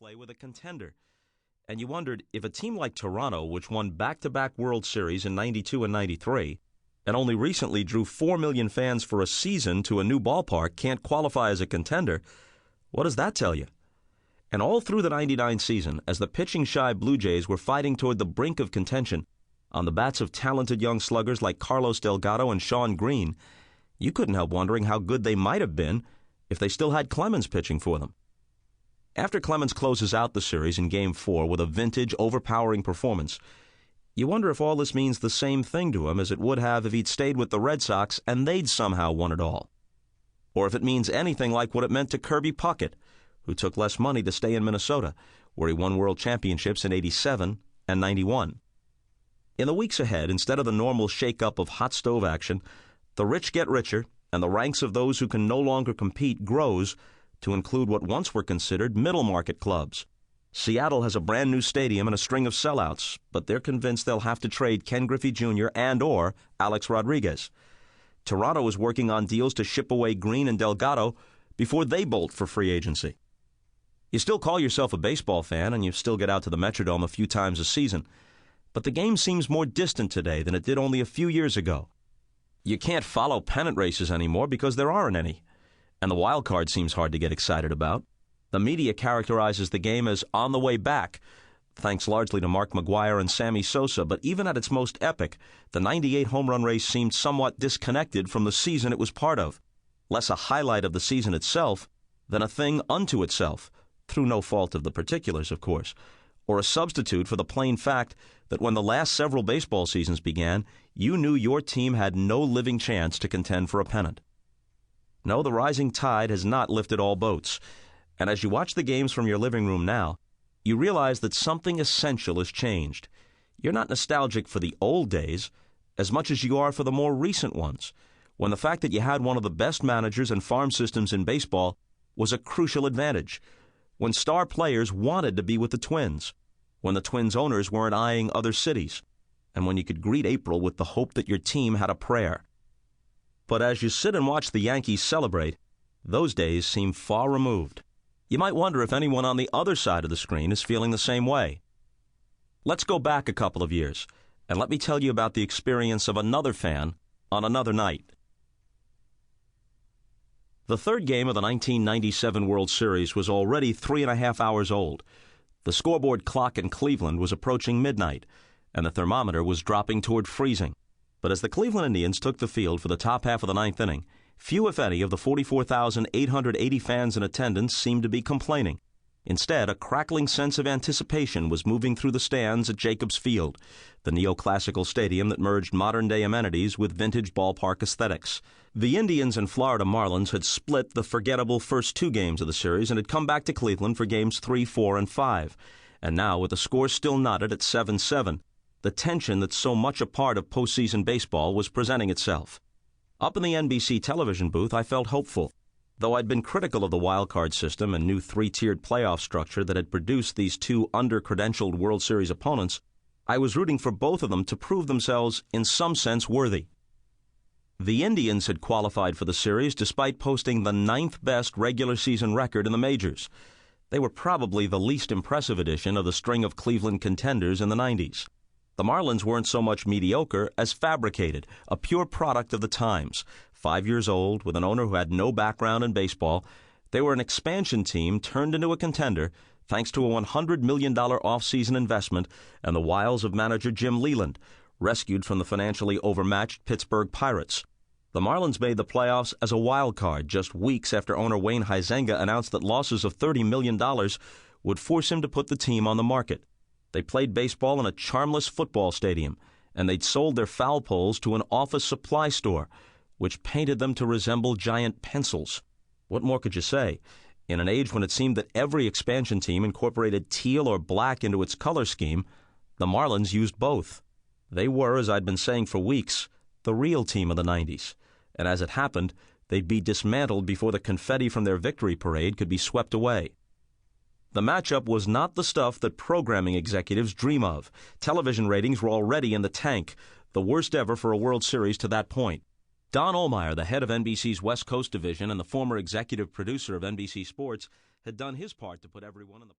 play with a contender. And you wondered if a team like Toronto, which won back-to-back World Series in '92 and '93, and only recently drew 4 million fans for a season to a new ballpark, can't qualify as a contender, what does that tell you? And all through the '99 season, as the pitching-shy Blue Jays were fighting toward the brink of contention, on the bats of talented young sluggers like Carlos Delgado and Shawn Green, you couldn't help wondering how good they might have been if they still had Clemens pitching for them. After Clemens closes out the series in Game 4 with a vintage, overpowering performance, you wonder if all this means the same thing to him as it would have if he'd stayed with the Red Sox and they'd somehow won it all. Or if it means anything like what it meant to Kirby Puckett, who took less money to stay in Minnesota, where he won world championships in '87 and '91. In the weeks ahead, instead of the normal shake-up of hot stove action, the rich get richer, and the ranks of those who can no longer compete grows to include what once were considered middle-market clubs. Seattle has a brand-new stadium and a string of sellouts, but they're convinced they'll have to trade Ken Griffey Jr. and or Alex Rodriguez. Toronto is working on deals to ship away Green and Delgado before they bolt for free agency. You still call yourself a baseball fan, and you still get out to the Metrodome a few times a season, but the game seems more distant today than it did only a few years ago. You can't follow pennant races anymore because there aren't any, and the wild card seems hard to get excited about. The media characterizes the game as on the way back, thanks largely to Mark McGwire and Sammy Sosa, but even at its most epic, the '98 home run race seemed somewhat disconnected from the season it was part of, less a highlight of the season itself than a thing unto itself, through no fault of the particulars, of course, or a substitute for the plain fact that when the last several baseball seasons began, you knew your team had no living chance to contend for a pennant. No, the rising tide has not lifted all boats, and as you watch the games from your living room now, you realize that something essential has changed. You're not nostalgic for the old days as much as you are for the more recent ones, when the fact that you had one of the best managers and farm systems in baseball was a crucial advantage, when star players wanted to be with the Twins, when the Twins owners weren't eyeing other cities, and when you could greet April with the hope that your team had a prayer. But as you sit and watch the Yankees celebrate, those days seem far removed. You might wonder if anyone on the other side of the screen is feeling the same way. Let's go back a couple of years, and let me tell you about the experience of another fan on another night. The third game of the 1997 World Series was already 3.5 hours old. The scoreboard clock in Cleveland was approaching midnight, and the thermometer was dropping toward freezing. But as the Cleveland Indians took the field for the top half of the ninth inning, few, if any, of the 44,880 fans in attendance seemed to be complaining. Instead, a crackling sense of anticipation was moving through the stands at Jacobs Field, the neoclassical stadium that merged modern-day amenities with vintage ballpark aesthetics. The Indians and Florida Marlins had split the forgettable first two games of the series and had come back to Cleveland for games 3, 4, and 5. And now, with the score still knotted at 7-7, the tension that's so much a part of postseason baseball was presenting itself. Up in the NBC television booth, I felt hopeful. Though I'd been critical of the wild-card system and new three-tiered playoff structure that had produced these two under-credentialed World Series opponents, I was rooting for both of them to prove themselves in some sense worthy. The Indians had qualified for the series despite posting the 9th-best regular season record in the majors. They were probably the least impressive addition of the string of Cleveland contenders in the '90s. The Marlins weren't so much mediocre as fabricated, a pure product of the times. 5 years old, with an owner who had no background in baseball, they were an expansion team turned into a contender thanks to a $100 million off-season investment and the wiles of manager Jim Leyland, rescued from the financially overmatched Pittsburgh Pirates. The Marlins made the playoffs as a wild card just weeks after owner Wayne Huizenga announced that losses of $30 million would force him to put the team on the market. They played baseball in a charmless football stadium, and they'd sold their foul poles to an office supply store, which painted them to resemble giant pencils. What more could you say? In an age when it seemed that every expansion team incorporated teal or black into its color scheme, the Marlins used both. They were, as I'd been saying for weeks, the real team of the '90s, and as it happened, they'd be dismantled before the confetti from their victory parade could be swept away. The matchup was not the stuff that programming executives dream of. Television ratings were already in the tank, the worst ever for a World Series to that point. Don Ohlmeyer, the head of NBC's West Coast division and the former executive producer of NBC Sports, had done his part to put everyone in the